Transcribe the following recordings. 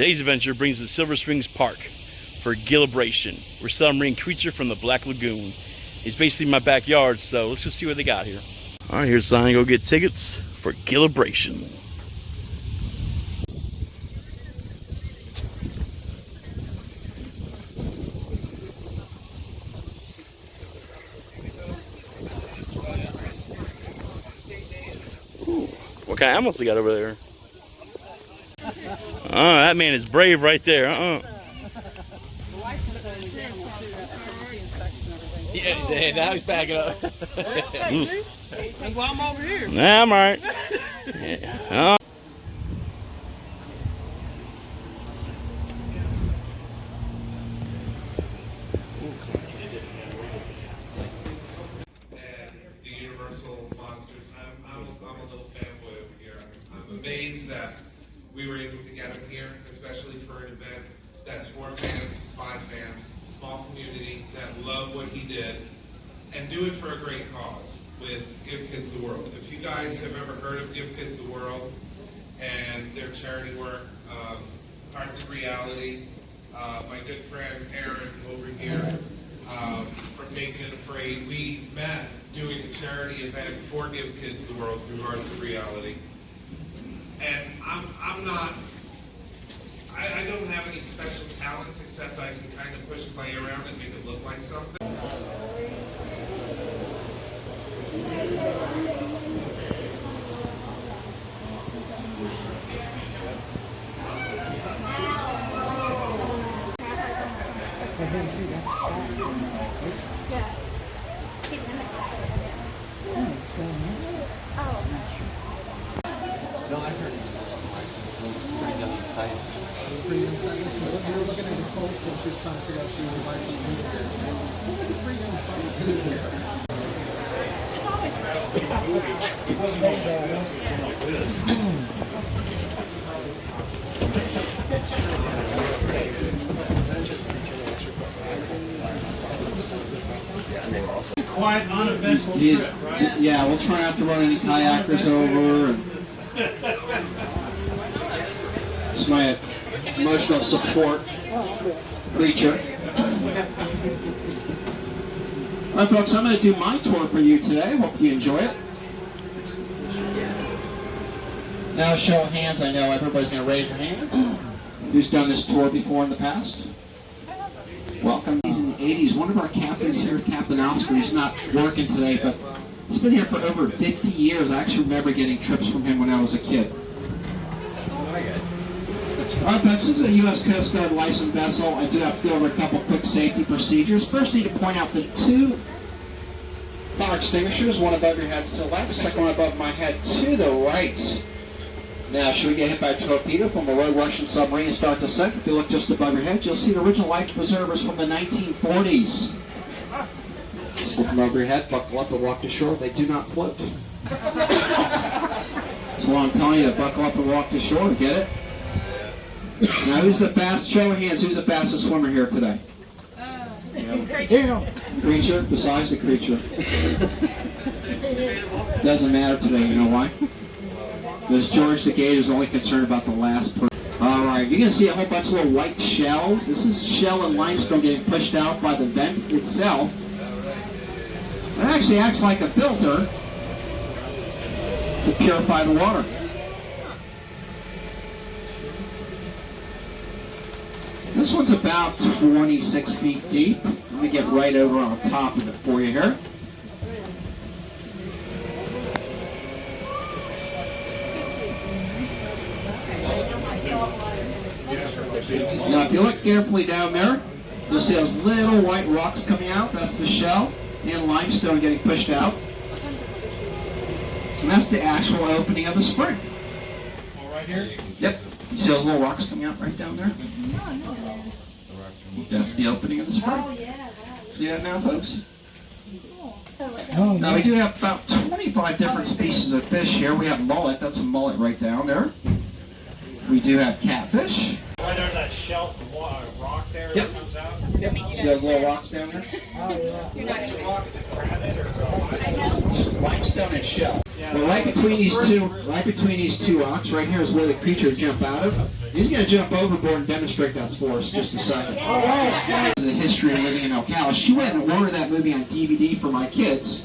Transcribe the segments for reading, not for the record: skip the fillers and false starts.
Today's adventure brings us to Silver Springs Park for Gill-A-Bration. We're a submarine creature from the Black Lagoon. It's basically my backyard, so let's go see what they got here. All right, here's Zion. Go get tickets for Gill-A-Bration. Ooh, what kind of animals they got over there? Oh, that man is brave right there. Yeah, now he's backing up. Well, I'm over here. Nah, I'm alright. Yeah. The Universal Monsters. I'm a little fanboy over here. I'm amazed that we were able to get him here, especially for an event that's for fans, by fans, small community that love what he did, and do it for a great cause with Give Kids the World. If you guys have ever heard of Give Kids the World and their charity work, Hearts of Reality, my good friend Aaron over here from Making It Afraid, we met doing a charity event for Give Kids the World through Hearts of Reality. And I don't have any special talents except I can kind of push clay around and make it look like something. No, I heard he's pretty young scientist. Pretty young scientist. We were looking at the post and she was trying to figure out if she would buy something. Pretty young scientist. Quiet, uneventful trip, right? Yeah, we'll try not to run any kayakers over. It's my emotional support creature. All right, folks, I'm going to do my tour for you today. Hope you enjoy it. Now, show of hands. I know everybody's going to raise their hands. Who's done this tour before in the past? Welcome. He's in the 80s. One of our captains here, Captain Oscar, he's not working today, but he's been here for over 50 years. I actually remember getting trips from him when I was a kid. All right, folks, this is a U.S. Coast Guard licensed vessel. I do have to go over a couple quick safety procedures. First, I need to point out the two fire extinguishers, one above your head to the left, the second one above my head to the right. Now, should we get hit by a torpedo from a rogue Russian submarine and start to sink? If you look just above your head, you'll see the original life preservers from the 1940s. Just look over your head, buckle up and walk to shore. They do not float. That's what I'm telling you, buckle up and walk to shore. Get it? Now, who's the fastest? Show of hands. Who's the fastest swimmer here today? Creature? Besides the creature. Doesn't matter today. You know why? Because George the Gate is only concerned about the last person. All right, you're going to see a whole bunch of little white shells. This is shell and limestone getting pushed out by the vent itself. It actually acts like a filter to purify the water. This one's about 26 feet deep. Let me get right over on top of it for you here. Now, if you look carefully down there, you'll see those little white rocks coming out. That's the shell and limestone getting pushed out. And that's the actual opening of the spring. Oh, right here? Yep. You see those little rocks coming out right down there? That's the opening of the spring. See that now, folks? Now, we do have about 25 different species of fish here. We have mullet. That's a mullet right down there. We do have catfish. Right under that shelf of rock there Yep. that comes out? Yep. See those little rocks down there? What's the rock? Is it granite or Limestone and shell. Well, right between these two rocks, right here is where the creature would jump out of. He's going to jump overboard and demonstrate that for us just a second. The history of living in Ocala. She went and ordered that movie on DVD for my kids.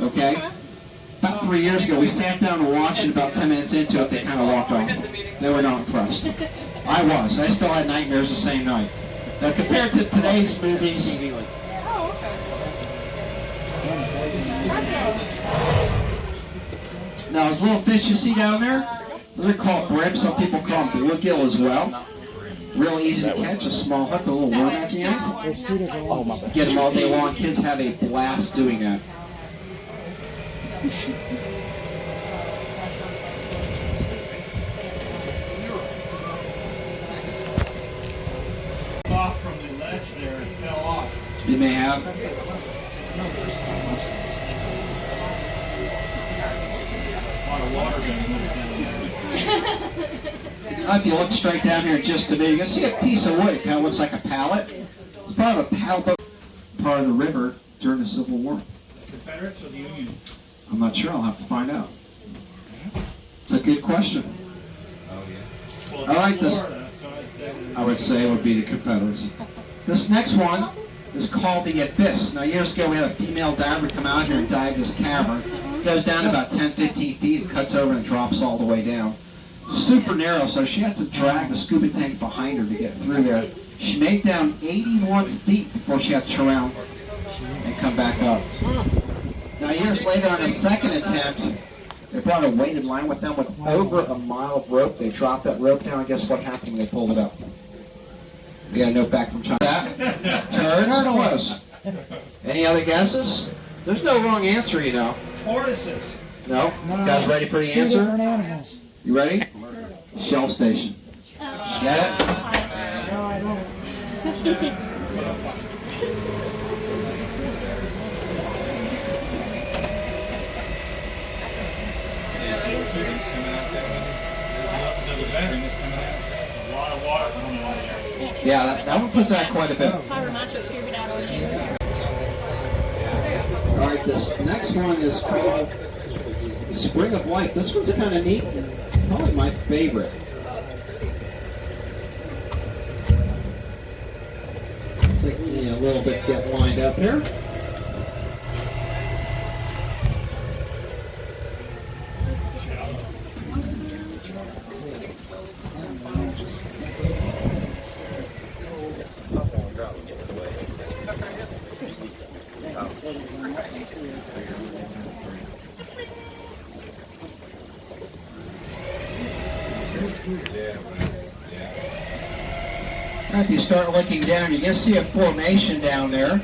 Okay. About 3 years ago, we sat down and watched it. About 10 minutes into it, they kind of walked off. They were not impressed. I was. I still had nightmares the same night. Now, compared to today's movies, now those little fish you see down there, they're called brim. Some people call them bluegill as well. Real easy to catch. A small hook, a little worm at the end. Get them all day long. Kids have a blast doing that. Off from the ledge there, it fell off. You may have. A lot of water going down there. If you look straight down here just a bit, you can see a piece of wood. It kind of looks like a pallet. It's part of a paddle boat, part of the river during the Civil War. Confederates or the Union? I'm not sure. I'll have to find out. It's a good question. Well, I like this. Florida, so I said, I would say it would be the Confederates. This next one is called the Abyss. Now, years ago, we had a female diver come out here and dive this cavern. It goes down to about 10, 15 feet. It cuts over and drops all the way down. Super narrow, so she had to drag the scuba tank behind her to get through there. She made it down 81 feet before she had to turn around and come back up. Now, years later, on a second attempt, they brought a weighted line with them with over a mile of rope. They dropped that rope down, and guess what happened when they pulled it up? We got a note back from China. Turtles. Any other guesses? There's no wrong answer, you know. tortoises. No? You guys ready for the answer? Different animals. You ready? Shell station. Get it? No, I don't. That's a lot of water coming out of there. Yeah, that one puts out quite a bit. All right, this next one is called the Spring of Life. This one's kind of neat and probably my favorite. Take me a little bit to get lined up here. If you start looking down, you can see a formation down there.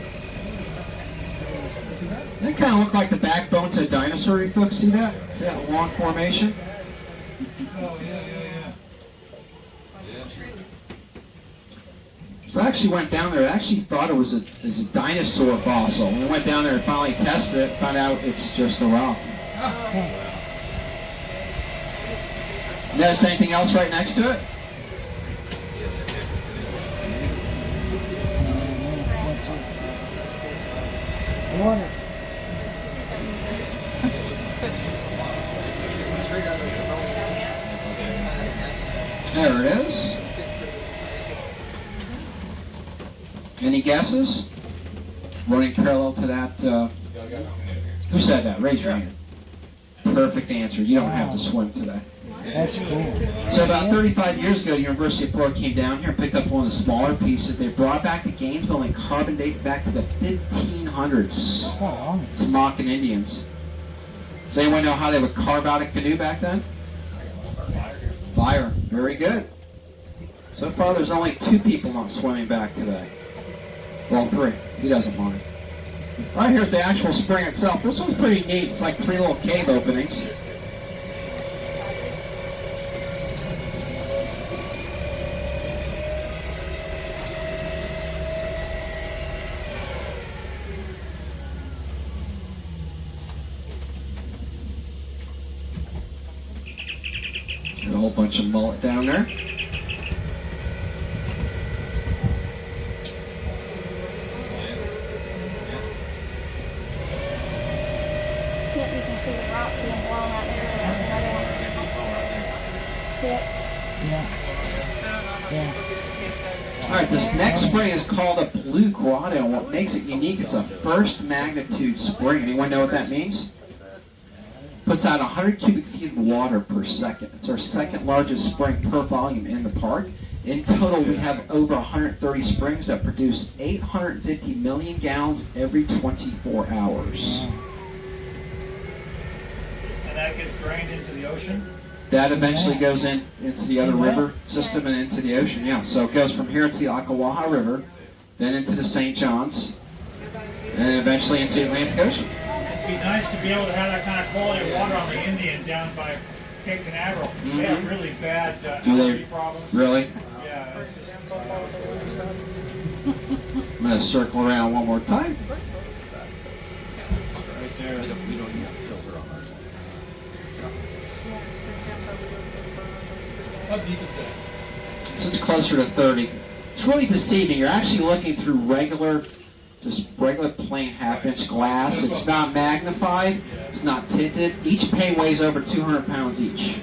That kind of look like the backbone to a dinosaur. You folks see that? See that long formation? So I actually went down there. I actually thought it was a dinosaur fossil. We went down there and finally tested it. Found out it's just a rock. Notice anything else right next to it? Water. There it is. Any guesses? Running parallel to that. Who said that? Raise your hand. Perfect answer. You don't have to swim today. That's cool. So about 35 years ago, the University of Florida came down here and picked up one of the smaller pieces. They brought it back to Gainesville and carbon dated back to the 1500s. Oh, to Mockin Indians. Does anyone know how they would carve out a canoe back then? Fire. Very good. So far, there's only 2 people not swimming back today. Well, 3. He doesn't mind. All right, here's the actual spring itself. This one's pretty neat. It's like 3 little cave openings. A whole bunch of mullet down there. see the rock being blown out there. There's another one. See it? Yeah. Yeah. All right, this next spring is called a Blue Grotto, and what makes it unique, it's a first magnitude spring. Anyone know what that means? Puts out 100 cubic feet of water per second. It's our second largest spring per volume in the park. In total, we have over 130 springs that produce 850 million gallons every 24 hours. And that gets drained into the ocean? That eventually goes into the other river system and into the ocean, yeah. So it goes from here to the Ocklawaha River, then into the St. Johns, and eventually into the Atlantic Ocean. It'd be nice to be able to have that kind of quality of water on the Indian down by Cape Canaveral. They have really bad allergy problems. Really? Yeah, it's just... I'm going to circle around one more time. Right there. We don't even have a filter on ours. How deep is that? So it's closer to 30. It's really deceiving. You're actually looking through just regular plain half-inch glass. It's not magnified. It's not tinted. Each pane weighs over 200 pounds each.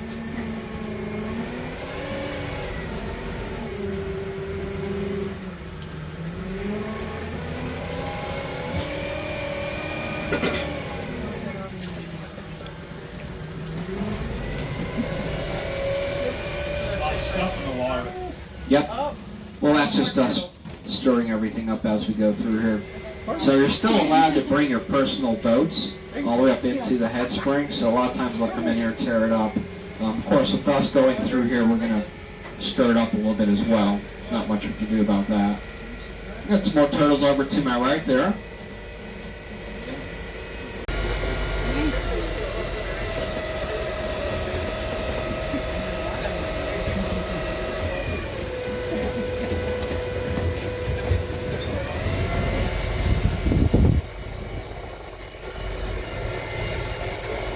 A lot of stuff in the water. Yep. Well, that's just us stirring everything up as we go through here. So you're still allowed to bring your personal boats all the way up into the head spring. So a lot of times they'll come in here and tear it up. Of course, with us going through here, we're going to stir it up a little bit as well. Not much we can do about that. Got some more turtles over to my right there.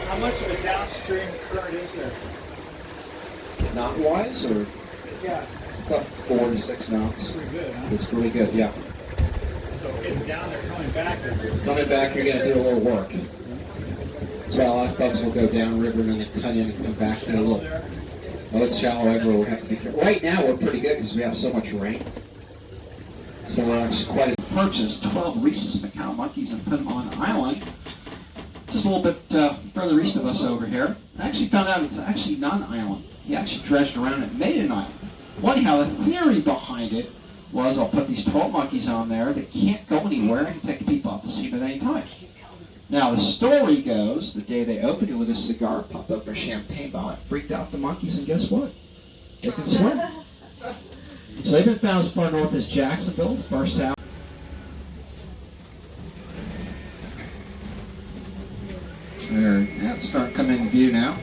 How much of a downstream current is there? Knot-wise, or Yeah, about 4 to 6 knots. pretty good, huh? It's really good, yeah. So getting down there, coming back, Coming back, you're going to do a little work. That's why a lot of folks will go downriver and then they cut in and come back to a little. Oh, it's shallow everywhere. We have to be careful. Right now, we're pretty good because we have so much rain. So we're actually quite. Purchased 12 rhesus macaw monkeys and put them on an island, just a little bit further east of us over here. I actually found out it's actually not an island. He actually dredged around and made an island. Well, anyhow, the theory behind it was I'll put these 12 monkeys on there that can't go anywhere and can take people off the scene at any time. Now, the story goes, the day they opened it with a cigar, popped up a champagne bottle, it freaked out the monkeys, and guess what? They can swim. So they've been found as far north as Jacksonville, as far south. There, yeah, it's starting to come into view now.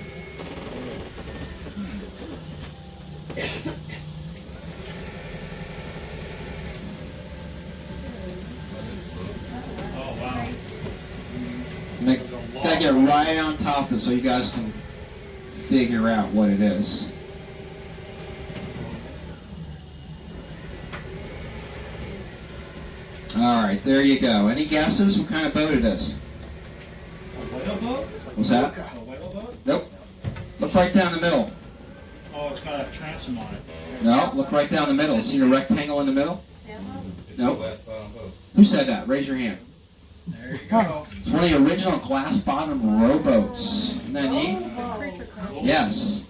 oh wow. Gotta get right on top of it so you guys can figure out what it is. Alright, there you go. Any guesses what kind of boat it is? Whale boat? What's that? A whale boat? Nope. Look right down the middle. Oh, it's got a transom on it. No, look right down the middle. See the rectangle in the middle? Nope. Who said that? Raise your hand. There you go. It's one of the original glass-bottom rowboats. Isn't that neat? Yes.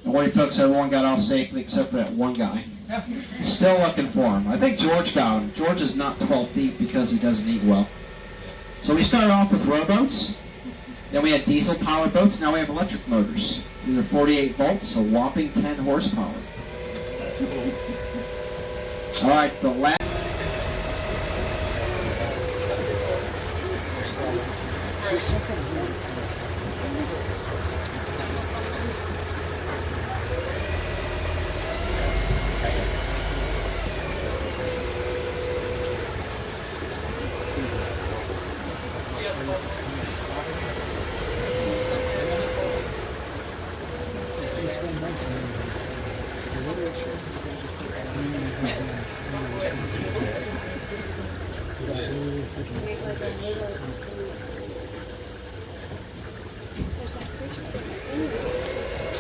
Don't worry, folks. Everyone got off safely except for that one guy. Still looking for him. I think George got him. George is not 12 feet because he doesn't eat well. So we started off with rowboats. Then we had diesel-powered boats. Now we have electric motors. These are 48 volts, a whopping 10 horsepower. All right, the last.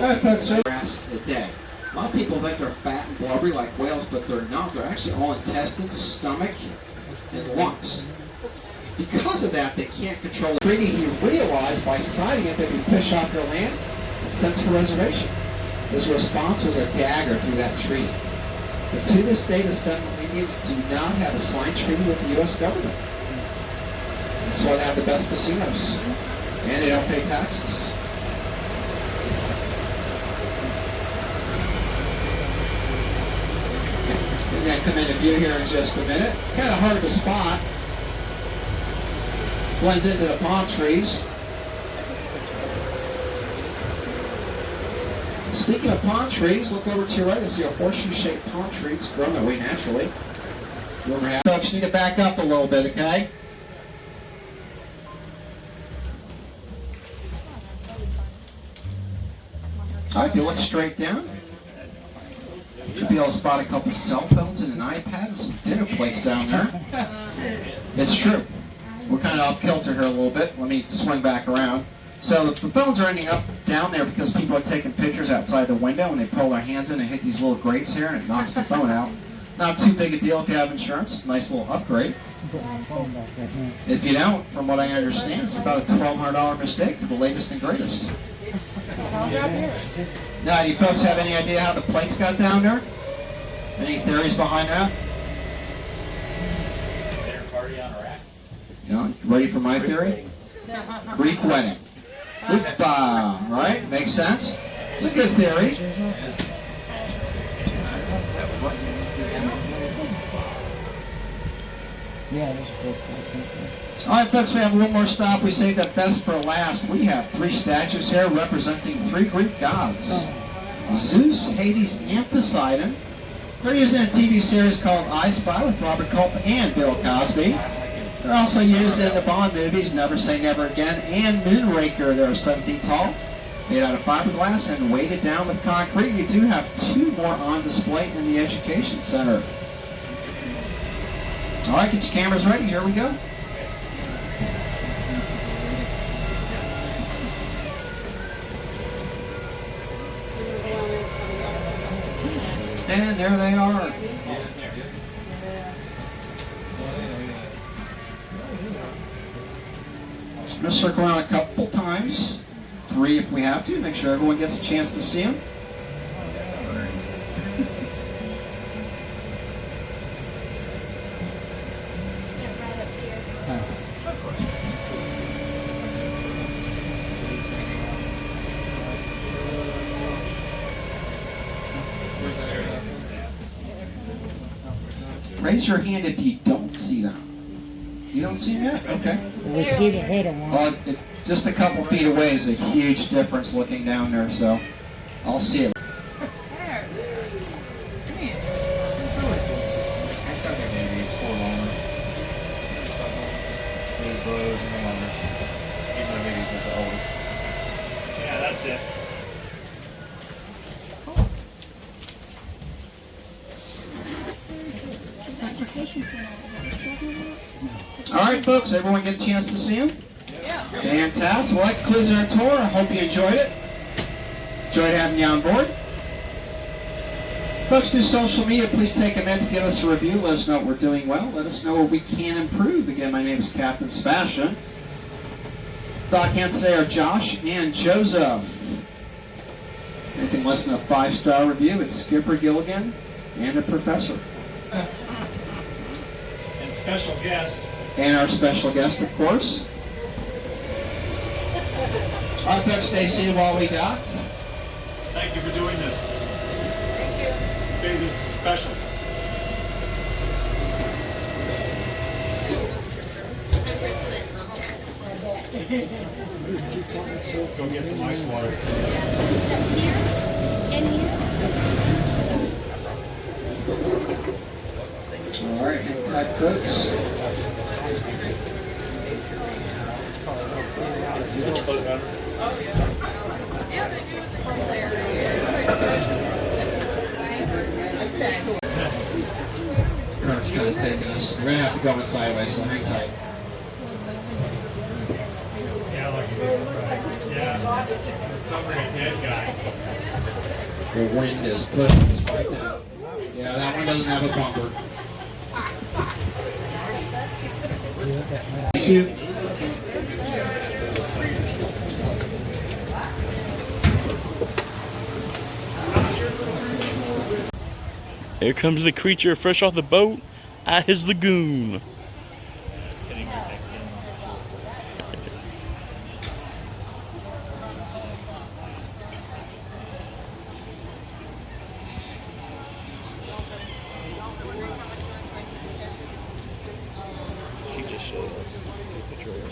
Alright folks, so grass a day. A lot of people think they're fat and blubbery like whales, but they're not. They're actually all intestines, stomach, and lungs. Because of that, they can't control the breeding. He realized by sighting it that we fish off their land and sent to a reservation. His response was a dagger through that treaty. But to this day, the Seminole Indians do not have a signed treaty with the U.S. government. That's why they have the best casinos. And they don't pay taxes. He's going to come into view here in just a minute. Kind of hard to spot. Blends into the palm trees. Speaking of palm trees, look over to your right and see a horseshoe-shaped palm tree. It's grown that way naturally. Folks, you need to back up a little bit, okay? All right, if you look straight down, you'll be able to spot a couple cell phones and an iPad and some dinner plates down there. It's true. We're kind of off kilter here a little bit. Let me swing back around. So the phones are ending up down there because people are taking pictures outside the window and they pull their hands in and hit these little grates here and it knocks the phone out. Not too big a deal if you have insurance. Nice little upgrade. If you don't, from what I understand, it's about a $1,200 mistake for the latest and greatest. Now, do you folks have any idea how the plates got down there? Any theories behind that? Dinner party on a rack. You know, ready for my theory? Greek wedding. Oop-ah, right? Makes sense? It's a good theory. Yeah, that's good. All right, folks, we have one more stop. We saved that best for last. We have 3 statues here representing 3 Greek gods. Zeus, Hades, and Poseidon. They're used in a TV series called I Spy with Robert Culp and Bill Cosby. They're also used in the Bond movies Never Say Never Again and Moonraker. They're 7 feet tall, made out of fiberglass, and weighted down with concrete. We do have 2 more on display in the Education Center. All right, get your cameras ready. Here we go. And there they are. I'm going to circle around a couple times, 3 if we have to, make sure everyone gets a chance to see them. Raise your hand if you don't see them. You don't see them yet? Okay. We see the head of one. Well, just a couple feet away is a huge difference looking down there, so I'll see it. Yeah, that's it. Education Center. Is that what you're talking about? All right, folks, everyone get a chance to see them? Yeah. Fantastic. Well, that concludes our tour. I hope you enjoyed it. Enjoyed having you on board. Folks, do social media. Please take a minute to give us a review. Let us know what we're doing well. Let us know where we can improve. Again, my name is Captain Sebastian. Dock hands today are Josh and Joseph. Anything less than a 5-star review, it's Skipper Gilligan and a professor. And special guest. And our special guest, of course. All right, folks, stay seated while we dock. Thank you for doing this. Thank you. Okay, this is special. Go get some ice water. That's here and here. All right, hang tight, folks. Current's kind of taking us. We're going to have to go in sideways, so hang tight. Yeah, like you. Covering a dead guy. The wind is pushing us right now. Yeah, that one doesn't have a bumper. Thank you. Here comes the creature fresh off the boat at his lagoon. She just showed up. Picture of her.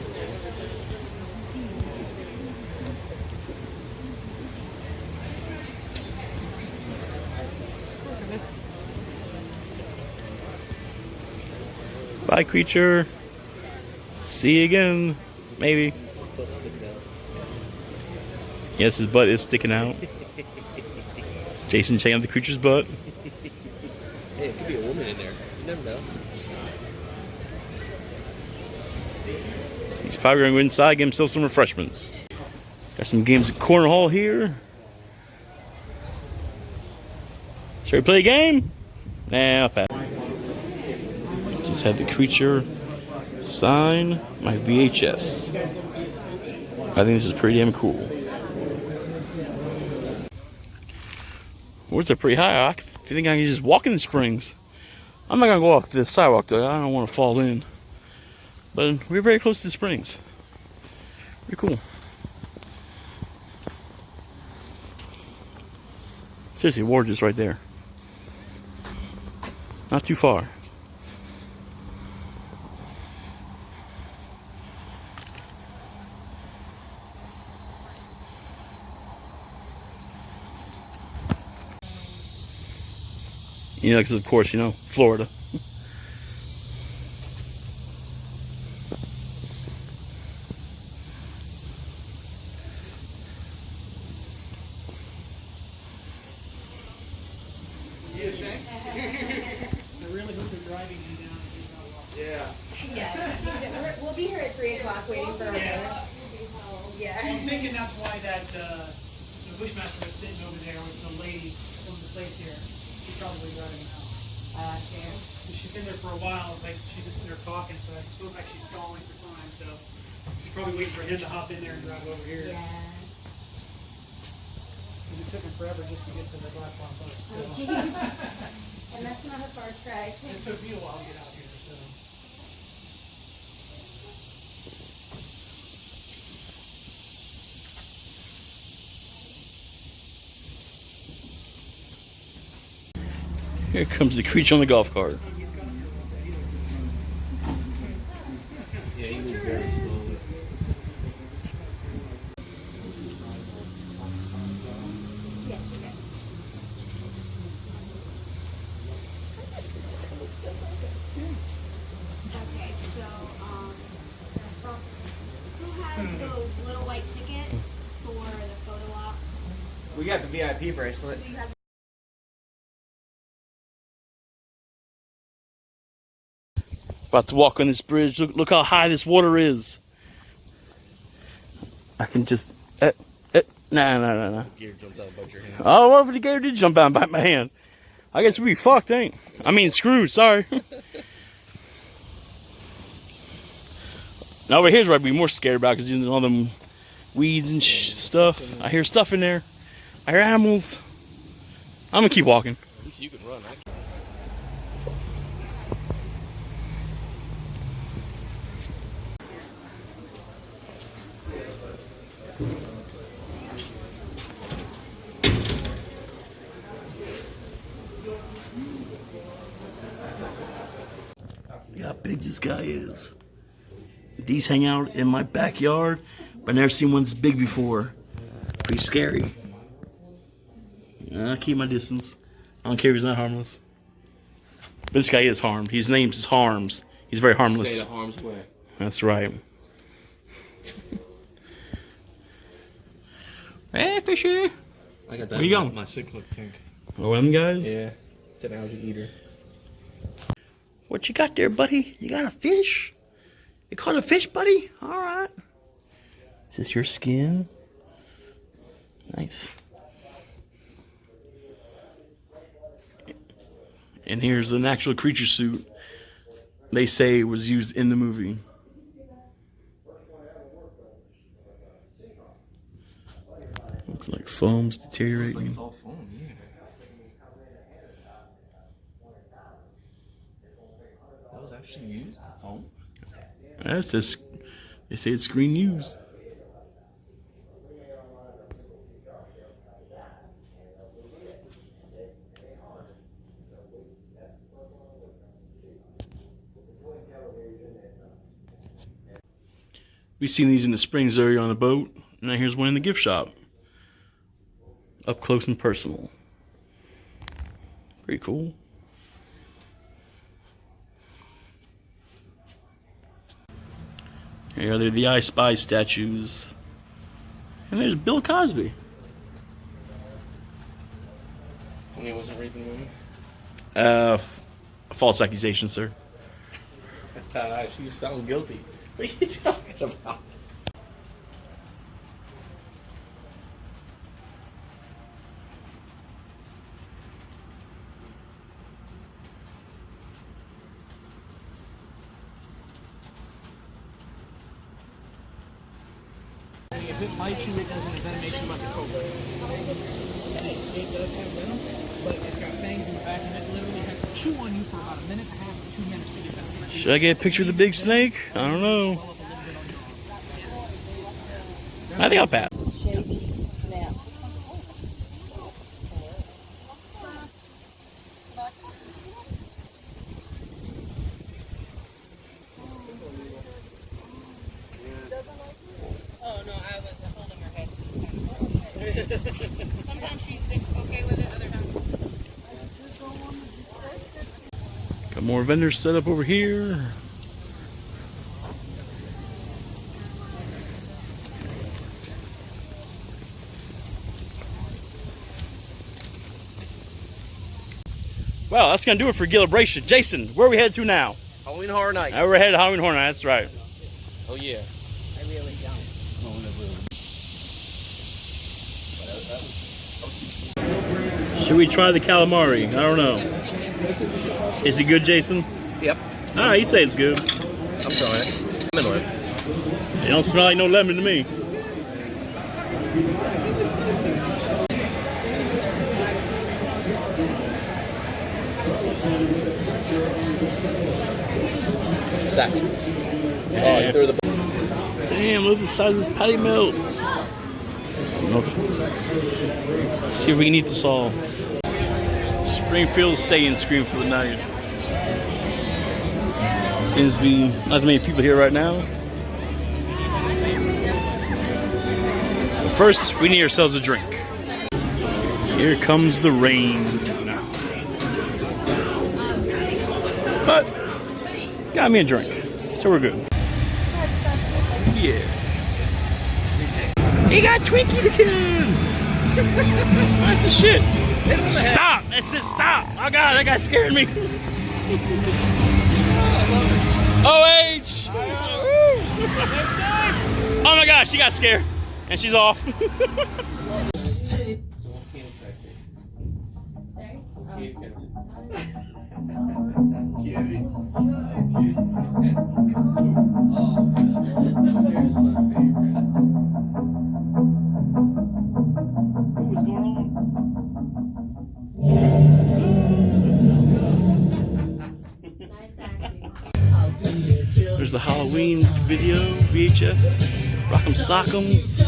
Bye, creature. See you again. Maybe. His butt's sticking out. Yes, his butt is sticking out. Jason checking out the creature's butt. Hey, it could be a woman in there. You never know. He's probably going to go inside, get himself some refreshments. Got some games of cornhole here. Shall we play a game? Nah, I'll pass. Just had the creature sign my VHS. I think this is pretty damn cool. Words are pretty high. I think I can just walk in the springs. I'm not going to go off the sidewalk though. I don't want to fall in. But we're very close to the springs. Pretty cool. Seriously, water just right there. Not too far. You know, because of course, you know, Florida. Yeah. Yeah, we'll be here at 3 o'clock waiting for our Yeah. Yeah. I'm thinking that's why that the Bushmaster was sitting over there with the lady from the place here. She's probably driving him out. She's been there for a while. It's like she's just in there talking, so I feel like she's stalling for time. So she's probably waiting for him to hop in there and drive over here. Yeah. Because it took him forever just to get to the Black Rock Post. Oh, So. jeez. And that's not a far trek. It took me a while to get out here. So. Here comes the creature on the golf cart. Yeah, he moved very slowly. Yes, you can. Okay, so, who has the little white ticket for the photo op? We got the VIP bracelet. Do you have About to walk on this bridge. Look how high this water is. I can just... Nah. Gear jumps out above your hand. Oh, what if the gator did jump out and bite my hand? I guess we'd be fucked, ain't? I mean, screwed, sorry. Now over here's where I'd be more scared about because you know all them weeds and stuff. I hear stuff in there. I hear animals. I'm gonna keep walking. At least you can run. Look how big this guy is. These hang out in my backyard, but I've never seen one this big before. Pretty scary. I keep my distance. I don't care if he's not harmless. But this guy is harmed. His name's Harms. He's very harmless. Stay the harm's way. That's right. Hey, fishy. I got that. Where you going? My cyclic tank. Oh, them guys? Yeah, it's an algae eater. What you got there, buddy? You got a fish? You caught a fish, buddy? All right. Is this your skin? Nice. And here's an actual creature suit they say was used in the movie. Looks like foam's deteriorating. Looks like it's all foam, yeah. That was actually used, foam? That's just, they say it's screen used. We've seen these in the Springs area on the boat. Now here's one in the gift shop. Up close and personal. Pretty cool. Here they're the I Spy statues. And there's Bill Cosby. When he wasn't raping women? False accusation, sir. She was found guilty. What are you talking about? If it bites you, it doesn't make you like a cobra. It does have venom, but it's got fangs in the back, and it literally has to chew on you for about a minute and a half to 2 minutes to get back. Should I get a picture of the big snake? I don't know. I think I'll pass. Oh no, I was holding her head. Sometimes she's okay with it, other times. Got more vendors set up over here. Well, that's gonna do it for Gill-A-Bration. Jason, where are we headed to now? Halloween Horror Nights. We're headed to Halloween Horror Nights, that's right. Oh yeah. I really don't. Should we try the calamari? I don't know. Is it good, Jason? Yep. Alright, you say it's good. I'm trying it. I'm into it. It don't smell like no lemon to me. Second. Oh, you threw the. Damn, look at the size of this patty melt. Nope. Let's see if we can eat this all. Springfield stay and scream for the night. Seems to be not too many people here right now. But first, we need ourselves a drink. Here comes the rain. But got me a drink, so we're good. Yeah. He got Twinkie the Kid! That's the shit. Stop! That said stop! Oh god, that guy scared me. OH! Oh my gosh, she got scared. And she's off. What's going on? Nice acting. There's the Halloween video, VHS. Rock'em Sock'ems.